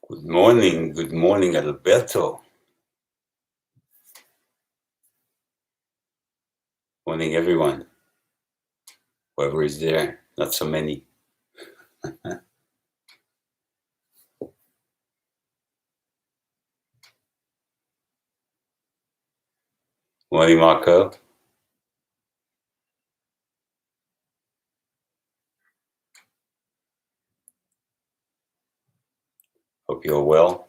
Good morning, Alberto. Morning, everyone. Whoever is there, not so many. Morning, Marco. Hope you're well.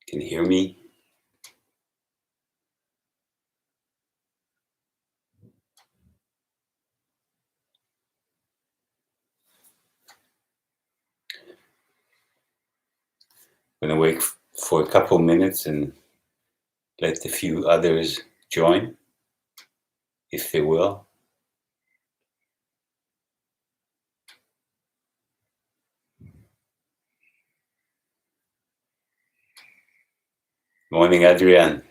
Can you hear me? I'm going to wait for a couple minutes and let a few others join, if they will. Morning, Adrian.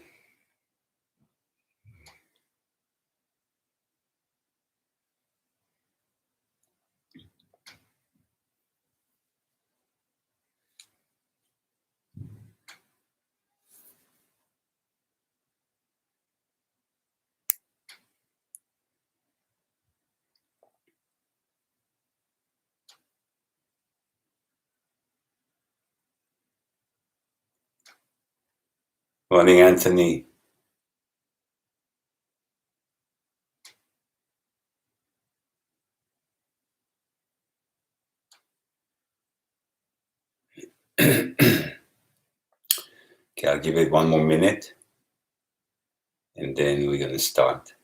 Morning, Anthony. Okay, I'll give it one more minute and then we're going to start.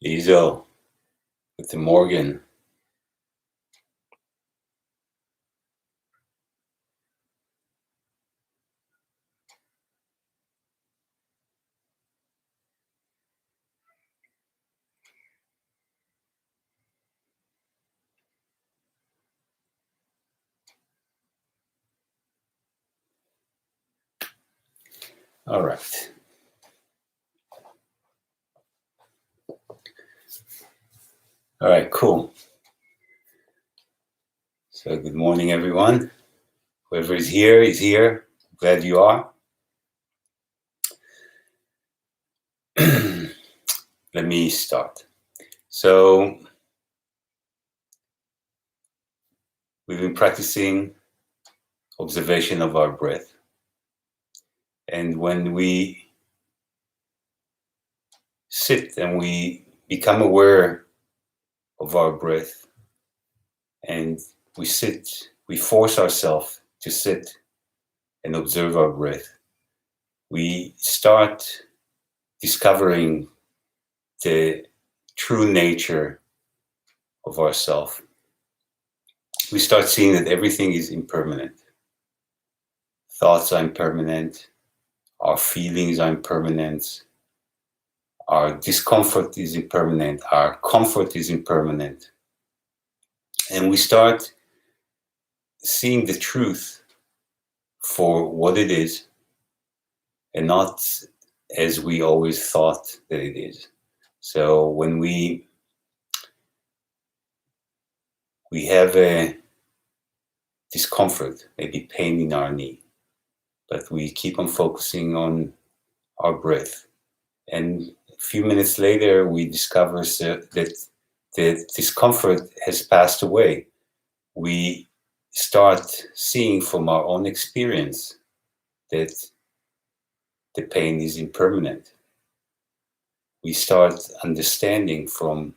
Lizo, with the Morgan. All right. All right, cool. So good morning, everyone. Whoever is here is here. Glad you are. Let me start. So we've been practicing observation of our breath. And when we sit and we become aware of our breath and we sit, we force ourselves to sit and observe our breath, we start discovering the true nature of ourself. We start seeing that everything is impermanent. Thoughts are impermanent. Our feelings are impermanent. Our discomfort is impermanent. Our comfort is impermanent. And we start seeing the truth for what it is and not as we always thought that it is. So when we have a discomfort, maybe pain in our knee, but we keep on focusing on our breath. And a few minutes later, we discover that the discomfort has passed away. We start seeing from our own experience that the pain is impermanent. We start understanding from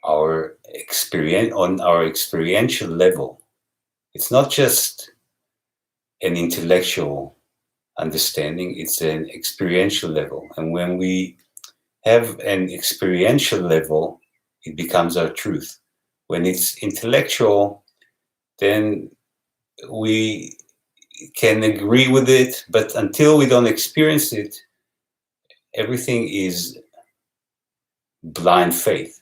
our experience on our experiential level. It's not just an intellectual understanding, it's an experiential level. And when we have an experiential level, it becomes our truth. When it's intellectual, then we can agree with it, but until we don't experience it, everything is blind faith.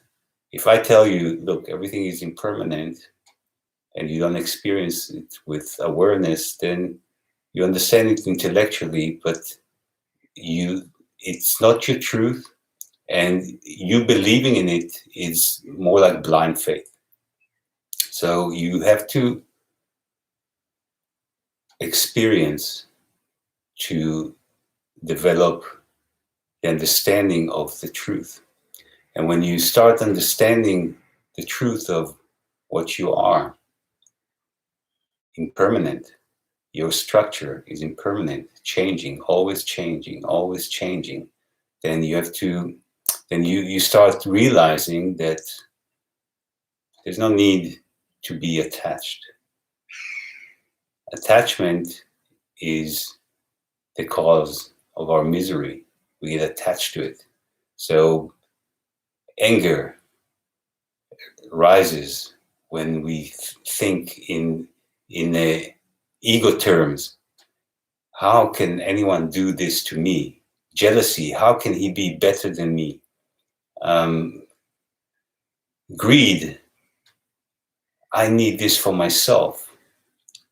If I tell you, look, everything is impermanent, and you don't experience it with awareness, then you understand it intellectually, but it's not your truth, and you believing in it is more like blind faith. So you have to experience to develop the understanding of the truth. And when you start understanding the truth of what you are, impermanent, your structure is impermanent, changing, always changing, then you start realizing that there's no need to be attached. Attachment is the cause of our misery. We get attached to it. So anger rises when we think in ego terms. How can anyone do this to me? Jealousy, how can he be better than me? Greed, I need this for myself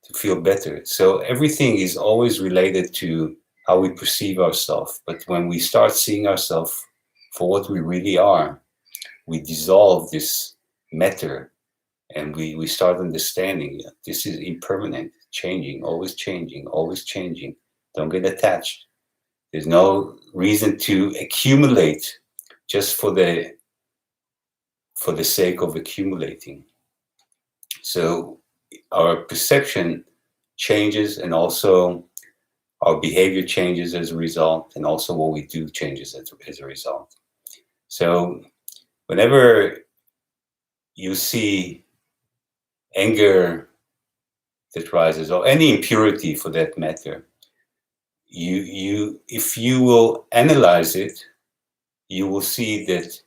to feel better. So everything is always related to how we perceive ourselves. But when we start seeing ourselves for what we really are, we dissolve this matter, and we start understanding this is impermanent, changing, always changing, always changing. Don't get attached. There's no reason to accumulate just for the sake of accumulating. So our perception changes, and also our behavior changes as a result, and also what we do changes as a result. So whenever you see anger that rises, or any impurity for that matter, if you will analyze it, you will see that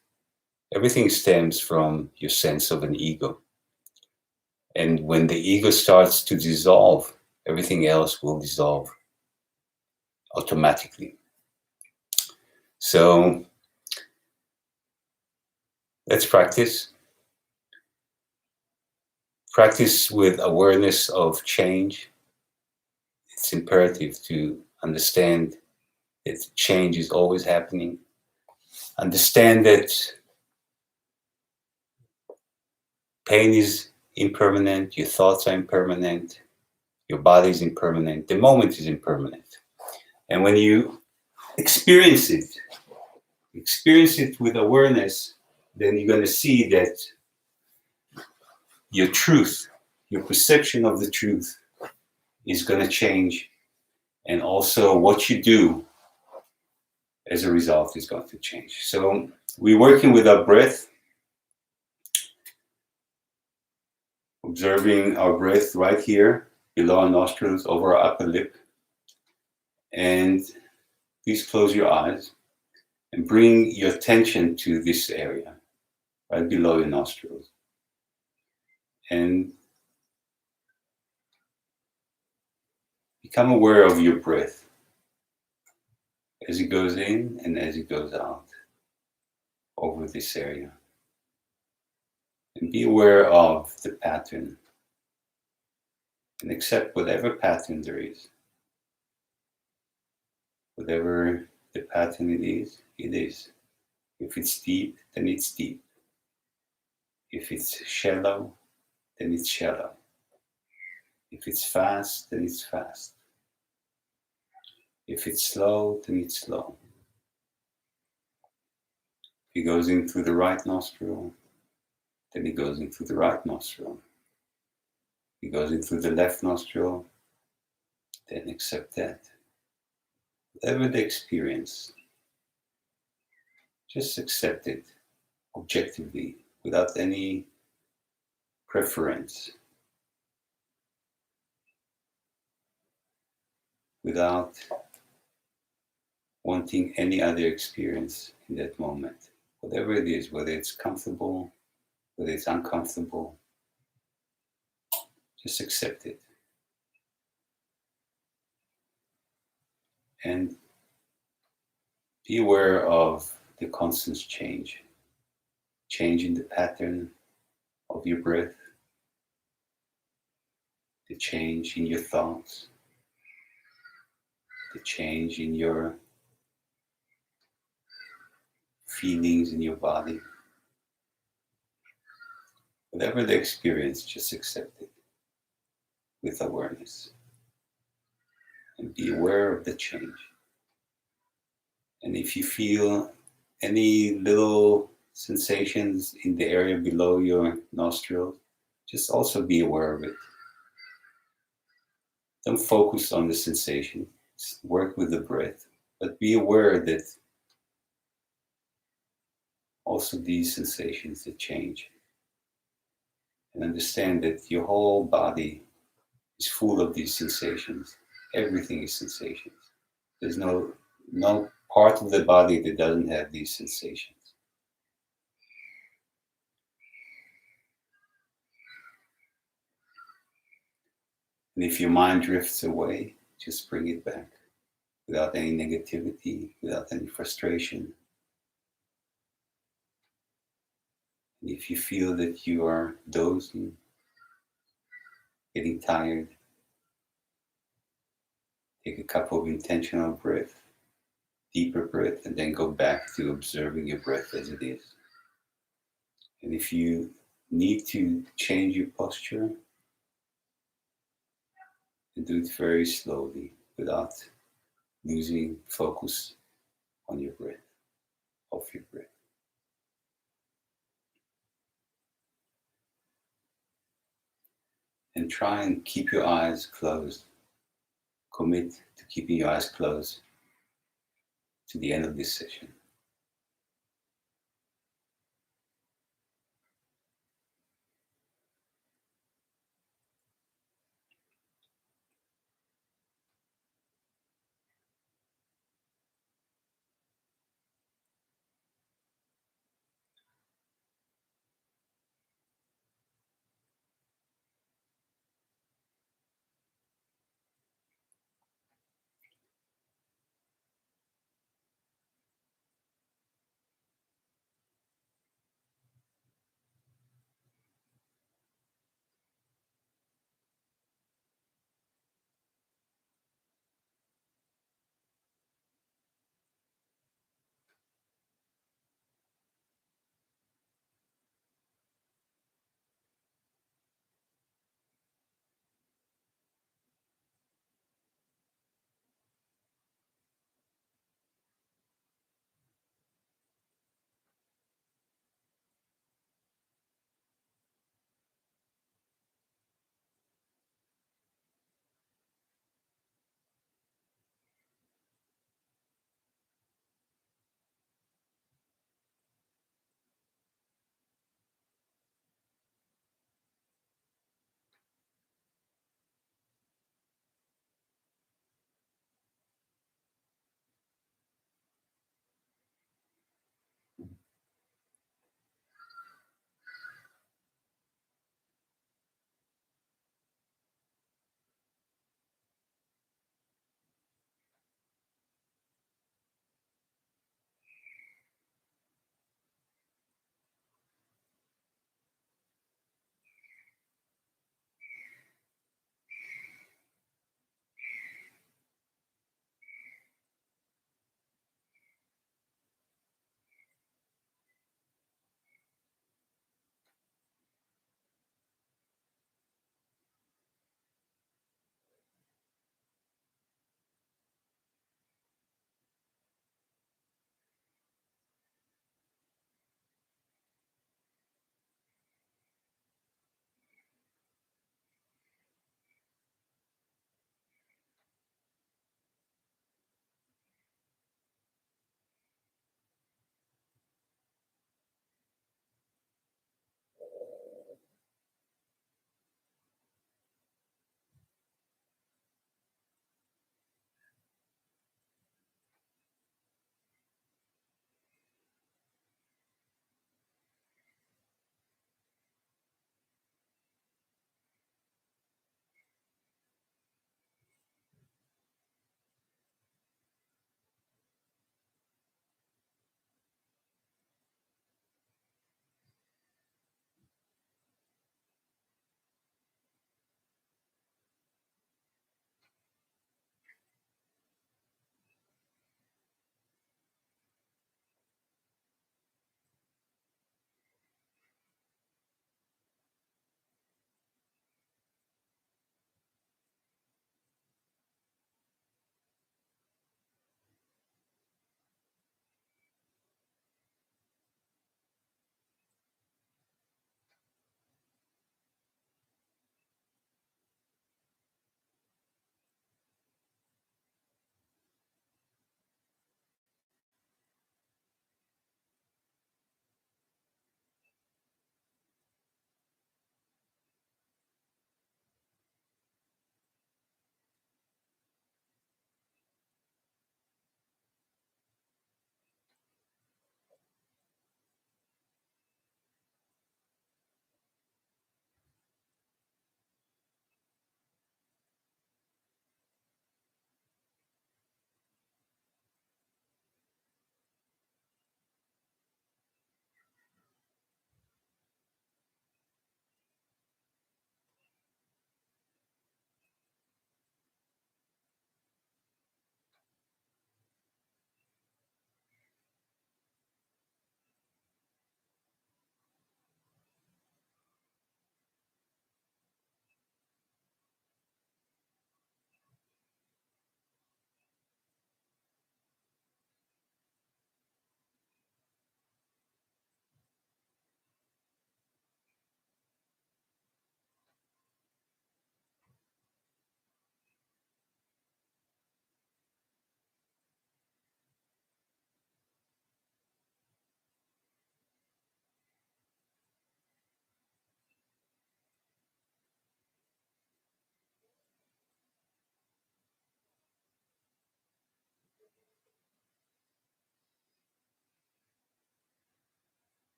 everything stems from your sense of an ego. And when the ego starts to dissolve, everything else will dissolve automatically. So let's practice. Practice with awareness of change. It's imperative to understand that change is always happening. Understand that pain is impermanent, your thoughts are impermanent, your body is impermanent, the moment is impermanent. And when you experience it with awareness, then you're going to see that your truth, your perception of the truth is going to change. And also what you do as a result is going to change. So we're working with our breath, observing our breath right here, below our nostrils, over our upper lip. And please close your eyes and bring your attention to this area, right below your nostrils. And become aware of your breath as it goes in and as it goes out over this area. And be aware of the pattern and accept whatever pattern there is. Whatever the pattern it is, it is. If it's deep, then it's deep. If it's shallow, then it's shallow. If it's fast, then it's fast. If it's slow, then it's slow. If it goes in through the right nostril, then it goes in through the right nostril. If it goes in through the left nostril, then accept that. Whatever the experience, just accept it objectively, without any preference, without wanting any other experience in that moment. Whatever it is, whether it's comfortable, whether it's uncomfortable, just accept it. And be aware of the constant change change in the pattern of your breath, the change in your thoughts, the change in your feelings in your body. Whatever the experience, just accept it with awareness and be aware of the change. And if you feel any little sensations in the area below your nostrils, just also be aware of it. Don't focus on the sensation, just work with the breath, but be aware that also these sensations that change. And understand that your whole body is full of these sensations. Everything is sensations. There's no part of the body that doesn't have these sensations. And if your mind drifts away, just bring it back without any negativity, without any frustration. And if you feel that you are dozing, getting tired, take a couple of intentional breaths, deeper breath, and then go back to observing your breath as it is. And if you need to change your posture, do it very slowly without losing focus on your breath, off your breath. And try and keep your eyes closed. Commit to keeping your eyes closed to the end of this session.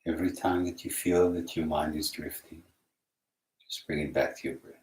Every time that you feel that your mind is drifting, just bring it back to your breath.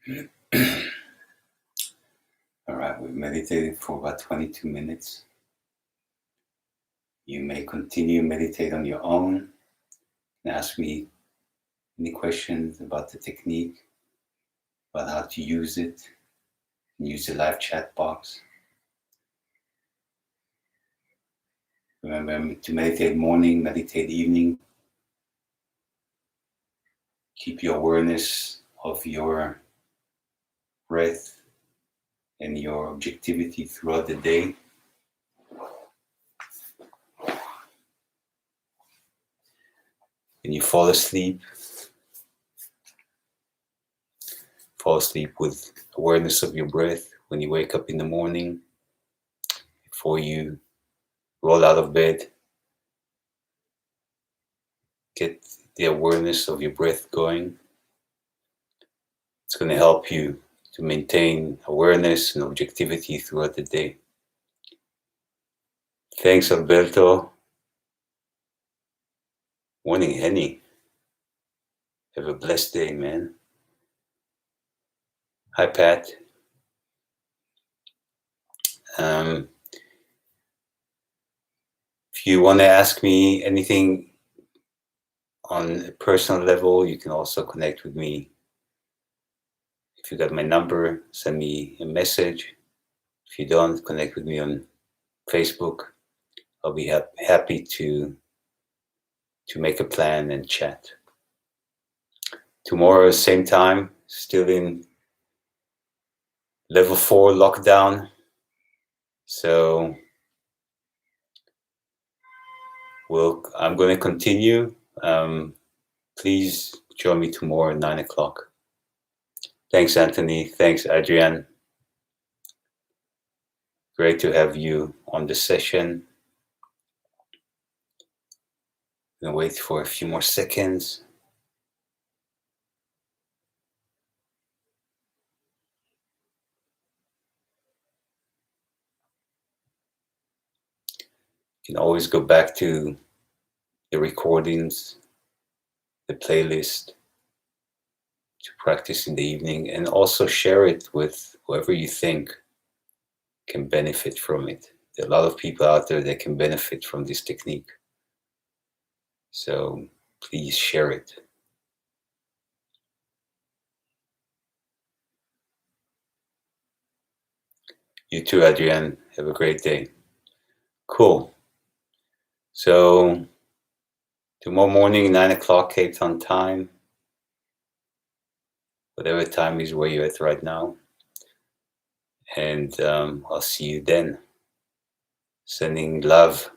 All right, we've meditated for about 22 minutes. You may continue meditate on your own and ask me any questions about the technique, about how to use it, and use the live chat box. Remember to meditate morning, meditate evening. Keep your awareness of your breath and your objectivity throughout the day. When you fall asleep with awareness of your breath. When you wake up in the morning, before you roll out of bed, get the awareness of your breath going. It's going to help you to maintain awareness and objectivity throughout the day. Thanks, Alberto. Morning, Henny. Have a blessed day, man. Hi, Pat. If you want to ask me anything on a personal level, you can also connect with me. If you got my number, send me a message. If you don't, connect with me on Facebook. I'll be happy to make a plan and chat. Tomorrow, same time, still in level 4 lockdown. So I'm going to continue. Please join me tomorrow at 9 o'clock. Thanks, Anthony. Thanks, Adrian. Great to have you on the session. I'm going to wait for a few more seconds. You can always go back to the recordings, the playlist, to practice in the evening, and also share it with whoever you think can benefit from it. There are a lot of people out there that can benefit from this technique. So please share it. You too, Adrienne. Have a great day. Cool. So tomorrow morning, 9 o'clock Cape Town time. Whatever time is where you're at right now. And I'll see you then. Sending love